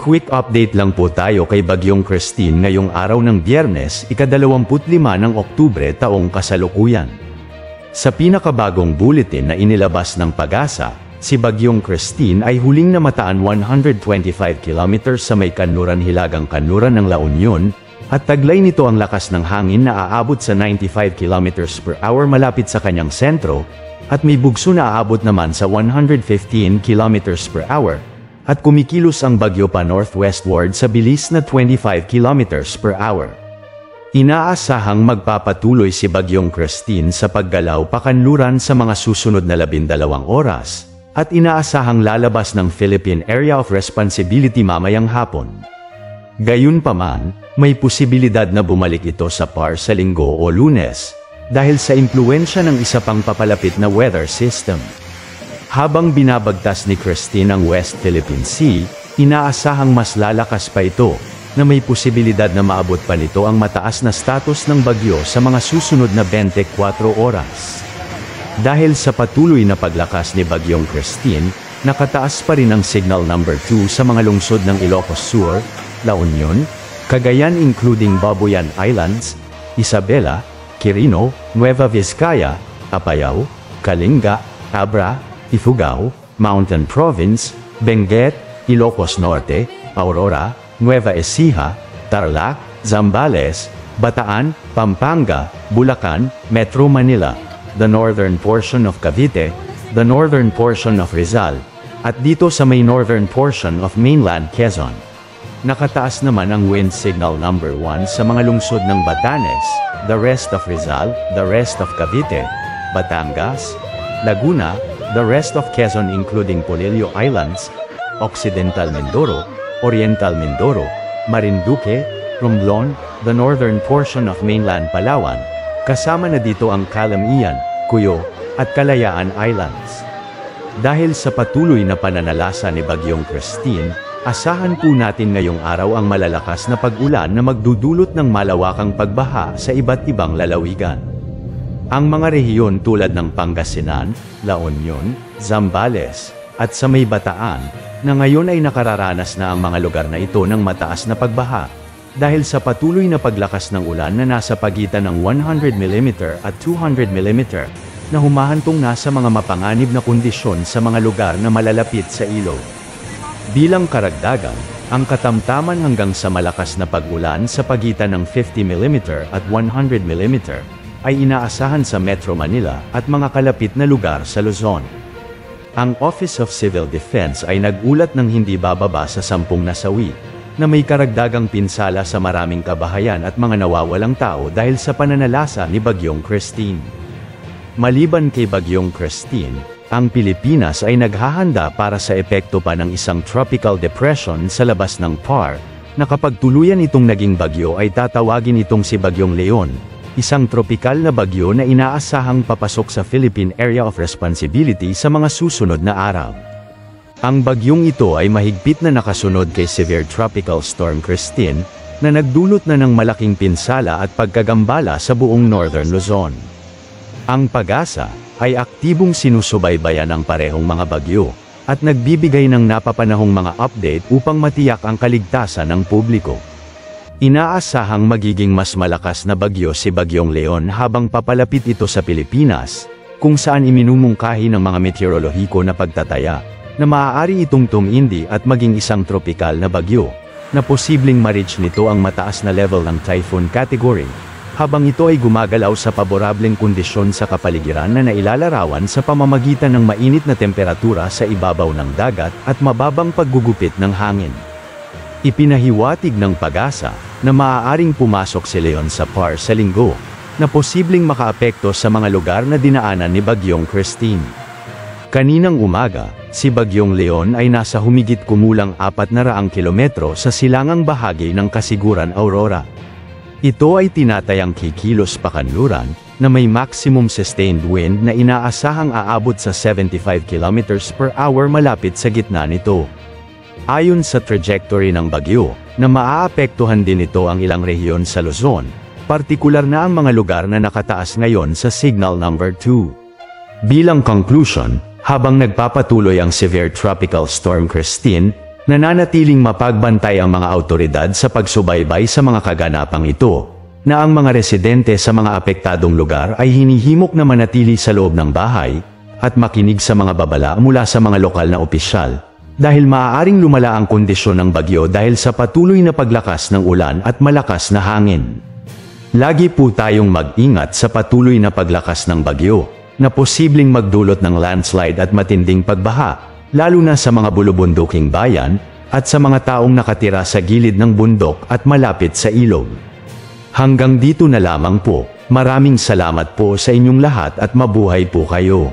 quick update lang po tayo kay Bagyong Christine ngayong araw ng Biyernes, ika-25 ng Oktubre taong kasalukuyan. Sa pinakabagong bulletin na inilabas ng Pag-asa, si Bagyong Christine ay huling namataan 125 km sa may kanluran hilagang kanluran ng La Union, at taglay nito ang lakas ng hangin na aabot sa 95 km per hour malapit sa kanyang sentro, at may bugso na aabot naman sa 115 km per hour. At kumikilos ang bagyo pa northwestward sa bilis na 25 km per hour. Inaasahang magpapatuloy si Bagyong Christine sa paggalaw pakanluran sa mga susunod na 12 oras, at inaasahang lalabas ng Philippine Area of Responsibility mamayang hapon. Gayunpaman, may posibilidad na bumalik ito sa PAR sa Linggo o Lunes, dahil sa impluwensya ng isa pang papalapit na weather system. Habang binabagtas ni Christine ang West Philippine Sea, inaasahang mas lalakas pa ito, na may posibilidad na maabot pa nito ang mataas na status ng bagyo sa mga susunod na 24 oras. Dahil sa patuloy na paglakas ni Bagyong Christine, nakataas pa rin ang signal number 2 sa mga lungsod ng Ilocos Sur, La Union, Cagayan including Babuyan Islands, Isabela, Quirino, Nueva Vizcaya, Apayao, Kalinga, Abra, Ifugao, Mountain Province, Benguet, Ilocos Norte, Aurora, Nueva Ecija, Tarlac, Zambales, Bataan, Pampanga, Bulacan, Metro Manila, the northern portion of Cavite, the northern portion of Rizal, at dito sa may northern portion of mainland Quezon. Nakataas naman ang wind signal number 1 sa mga lungsod ng Batanes, the rest of Rizal, the rest of Cavite, Batangas, Laguna, the rest of Quezon including Polillo Islands, Occidental Mindoro, Oriental Mindoro, Marinduque, Romblon, the northern portion of mainland Palawan, kasama na dito ang Calamian, Cuyo, at Kalayaan Islands. Dahil sa patuloy na pananalasa ni Bagyong Christine, asahan po natin ngayong araw ang malalakas na pag-ulan na magdudulot ng malawakang pagbaha sa iba't ibang lalawigan. Ang mga rehiyon tulad ng Pangasinan, La Union, Zambales, at sa may Bataan, na ngayon ay nakararanas na ang mga lugar na ito ng mataas na pagbaha, dahil sa patuloy na paglakas ng ulan na nasa pagitan ng 100 mm at 200 mm, na humahantong na sa mga mapanganib na kondisyon sa mga lugar na malalapit sa ilog. Bilang karagdagan, ang katamtaman hanggang sa malakas na pag-ulan sa pagitan ng 50 mm at 100 mm, ay inaasahan sa Metro Manila at mga kalapit na lugar sa Luzon. Ang Office of Civil Defense ay nag-ulat ng hindi bababa sa 10 nasawi, na may karagdagang pinsala sa maraming kabahayan at mga nawawalang tao dahil sa pananalasa ni Bagyong Christine. Maliban kay Bagyong Christine, ang Pilipinas ay naghahanda para sa epekto pa ng isang tropical depression sa labas ng PAR, na kapag tuluyan itong naging bagyo ay tatawagin itong si Bagyong Leon, isang tropikal na bagyo na inaasahang papasok sa Philippine Area of Responsibility sa mga susunod na araw. Ang bagyong ito ay mahigpit na nakasunod kay Severe Tropical Storm Christine, na nagdulot na ng malaking pinsala at pagkagambala sa buong Northern Luzon. Ang Pag-asa ay aktibong sinusubaybayan ang parehong mga bagyo, at nagbibigay ng napapanahong mga update upang matiyak ang kaligtasan ng publiko. Inaasahang magiging mas malakas na bagyo si Bagyong Leon habang papalapit ito sa Pilipinas, kung saan iminumungkahi ng mga meteorolohiko na pagtataya, na maaari itong tumindi at maging isang tropikal na bagyo, na posibleng ma-reach nito ang mataas na level ng typhoon category, habang ito ay gumagalaw sa paborableng kondisyon sa kapaligiran na nailalarawan sa pamamagitan ng mainit na temperatura sa ibabaw ng dagat at mababang paggugupit ng hangin. Ipinahiwatig ng Pag-asa na maaaring pumasok si Leon sa PAR sa Linggo, na posibleng makaapekto sa mga lugar na dinaanan ni Bagyong Christine. Kaninang umaga, si Bagyong Leon ay nasa humigit kumulang 400 kilometro sa silangang bahagi ng Kasiguran Aurora. Ito ay tinatayang kikilos pakanluran, na may maximum sustained wind na inaasahang aabot sa 75 km per hour malapit sa gitna nito. Ayon sa trajectory ng bagyo, na maaapektuhan din ito ang ilang rehiyon sa Luzon, partikular na ang mga lugar na nakataas ngayon sa signal number 2. Bilang conclusion, habang nagpapatuloy ang Severe Tropical Storm Christine, Nananatiling mapagbantay ang mga awtoridad sa pagsubaybay sa mga kaganapang ito, na ang mga residente sa mga apektadong lugar ay hinihimok na manatili sa loob ng bahay at makinig sa mga babala mula sa mga lokal na opisyal, dahil maaaring lumala ang kondisyon ng bagyo dahil sa patuloy na paglakas ng ulan at malakas na hangin. Lagi po tayong mag-ingat sa patuloy na paglakas ng bagyo, na posibleng magdulot ng landslide at matinding pagbaha, lalo na sa mga bulubunduking bayan at sa mga taong nakatira sa gilid ng bundok at malapit sa ilog. Hanggang dito na lamang po. Maraming salamat po sa inyong lahat at mabuhay po kayo.